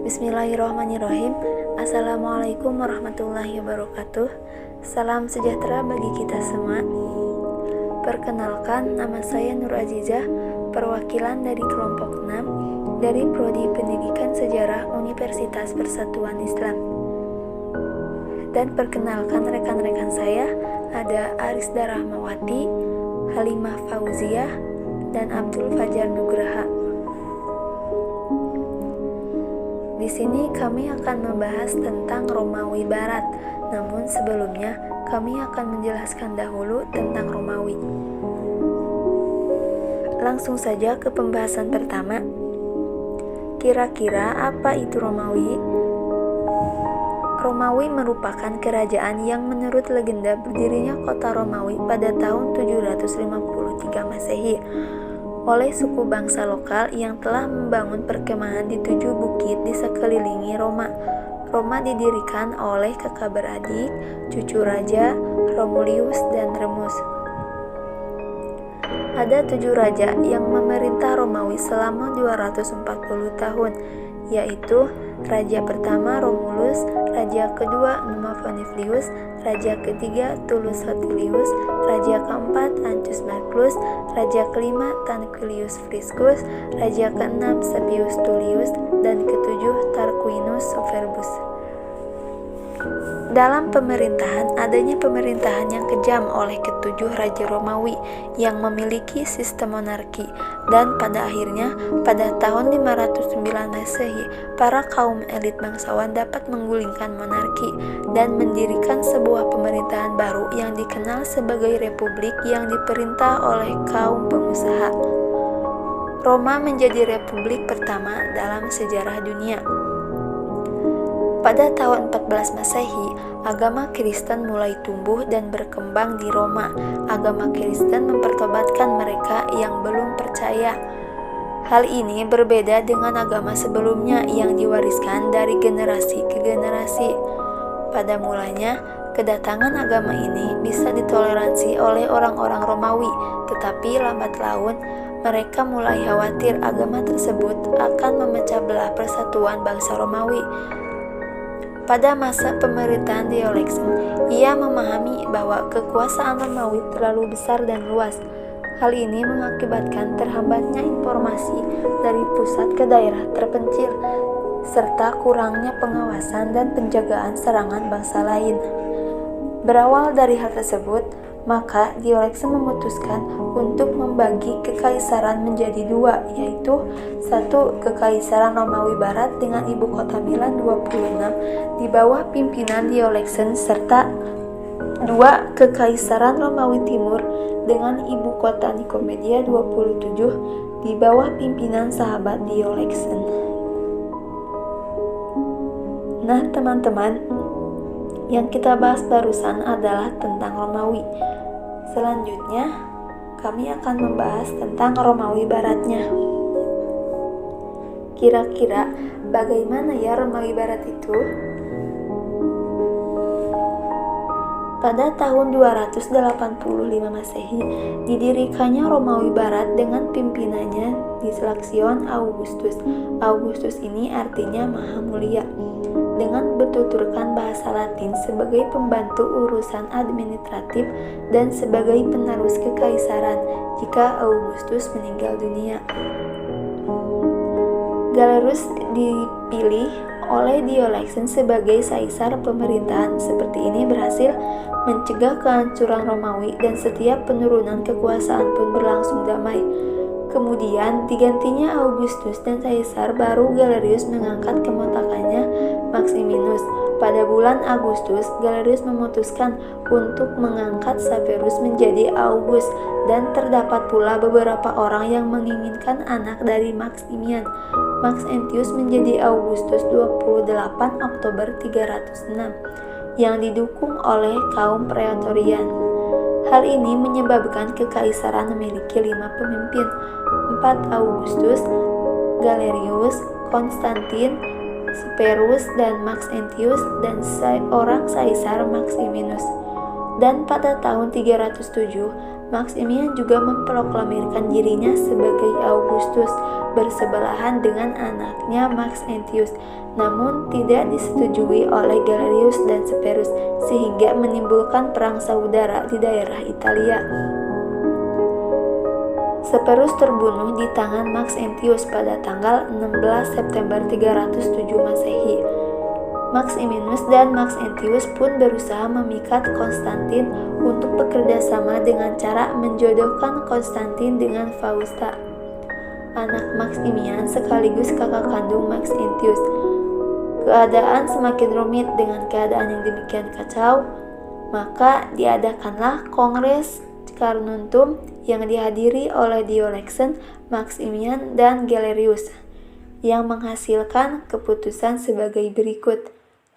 Bismillahirrahmanirrahim. Assalamualaikum warahmatullahi wabarakatuh. Salam sejahtera bagi kita semua. Perkenalkan, nama saya Nur Azizah, perwakilan dari kelompok 6 dari Prodi Pendidikan Sejarah Universitas Persatuan Islam. Dan perkenalkan rekan-rekan saya, ada Arisda Rahmawati, Halimah Fauziah, dan Abdul Fajar Nugraha. Di sini kami akan membahas tentang Romawi Barat. Namun sebelumnya, kami akan menjelaskan dahulu tentang Romawi. Langsung saja ke pembahasan pertama. Kira-kira apa itu Romawi? Romawi merupakan kerajaan yang menurut legenda berdirinya kota Romawi pada tahun 753 Masehi oleh suku bangsa lokal yang telah membangun perkemahan di 7 bukit di sekelilingi Roma. Roma didirikan oleh kakak beradik, cucu raja, Romulius dan Remus. Ada 7 raja yang memerintah Romawi selama 240 tahun, yaitu Raja pertama Romulus, Raja kedua Numa Vanivlius, Raja ketiga Tullus Hostilius, Raja keempat Ancus Marcus, Raja kelima Tarquinius Priscus, Raja keenam Sapius Tullius, dan ketujuh Tarquinius Superbus. Dalam pemerintahan, adanya pemerintahan yang kejam oleh ketujuh raja Romawi yang memiliki sistem monarki, dan pada akhirnya, pada tahun 509 Masehi, para kaum elit bangsawan dapat menggulingkan monarki dan mendirikan sebuah pemerintahan baru yang dikenal sebagai republik yang diperintah oleh kaum pengusaha. Roma menjadi republik pertama dalam sejarah dunia. Pada tahun 14 Masehi, agama Kristen mulai tumbuh dan berkembang di Roma. Agama Kristen mempertobatkan mereka yang belum percaya. Hal ini berbeda dengan agama sebelumnya yang diwariskan dari generasi ke generasi. Pada mulanya, kedatangan agama ini bisa ditoleransi oleh orang-orang Romawi, tetapi lambat laun mereka mulai khawatir agama tersebut akan memecah belah persatuan bangsa Romawi. Pada masa pemerintahan Diocletian, ia memahami bahwa kekuasaan Romawi terlalu besar dan luas. Hal ini mengakibatkan terhambatnya informasi dari pusat ke daerah terpencil, serta kurangnya pengawasan dan penjagaan serangan bangsa lain. Berawal dari hal tersebut, maka Diocletian memutuskan untuk membagi kekaisaran menjadi 2, yaitu 1 Kekaisaran Romawi Barat dengan ibu kota Milan 26 di bawah pimpinan Diocletian, serta 2 Kekaisaran Romawi Timur dengan ibu kota Nikomedia 27 di bawah pimpinan sahabat Diocletian. Nah teman-teman, yang kita bahas barusan adalah tentang Romawi. Selanjutnya, kami akan membahas tentang Romawi Baratnya. Kira-kira bagaimana ya Romawi Barat itu? Pada tahun 285 Masehi, didirikannya Romawi Barat dengan pimpinannya Diocletian Augustus. Augustus ini artinya Maha Mulia, dengan bertuturkan bahasa Latin sebagai pembantu urusan administratif dan sebagai penerus kekaisaran jika Augustus meninggal dunia. Galerius dipilih oleh Diocletian sebagai kaisar pemerintahan. Seperti ini berhasil mencegah kehancuran Romawi dan setiap penurunan kekuasaan pun berlangsung damai. Kemudian digantinya Augustus dan kaisar baru Galerius mengangkat keponakannya Maximinus. Pada bulan Agustus, Galerius memutuskan untuk mengangkat Severus menjadi August, dan terdapat pula beberapa orang yang menginginkan anak dari Maximian. Maxentius menjadi Augustus 28 Oktober 306 yang didukung oleh kaum Praetorian. Hal ini menyebabkan kekaisaran memiliki 5 pemimpin, 4 Augustus, Galerius, Konstantin, Severus, dan Maxentius, dan seorang kaisar Maximinus. Dan pada tahun 307, Maximian juga memproklamirkan dirinya sebagai Augustus, bersebelahan dengan anaknya Maxentius, namun tidak disetujui oleh Galerius dan Severus, sehingga menimbulkan perang saudara di daerah Italia. Severus terbunuh di tangan Maxentius pada tanggal 16 September 307 Masehi. Maximinus dan Maxentius pun berusaha memikat Konstantin untuk bekerja sama dengan cara menjodohkan Konstantin dengan Fausta, anak Maximian sekaligus kakak kandung Maxentius. Keadaan semakin rumit dengan keadaan yang demikian kacau, maka diadakanlah Kongres Carnuntum yang dihadiri oleh Diocletian, Maximian, dan Galerius, yang menghasilkan keputusan sebagai berikut.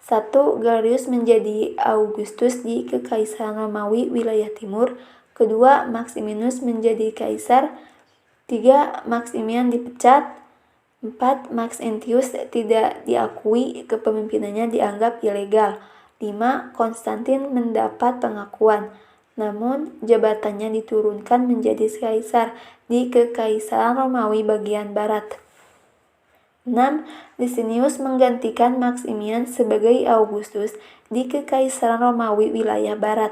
1. Galerius menjadi Augustus di Kekaisaran Romawi wilayah timur. 2. Maximinus menjadi kaisar. 3. Maximian dipecat. 4. Maxentius tidak diakui, kepemimpinannya dianggap ilegal. 5. Konstantin mendapat pengakuan, namun jabatannya diturunkan menjadi kaisar di Kekaisaran Romawi bagian barat. 6. Licinius menggantikan Maximian sebagai Augustus di Kekaisaran Romawi wilayah barat.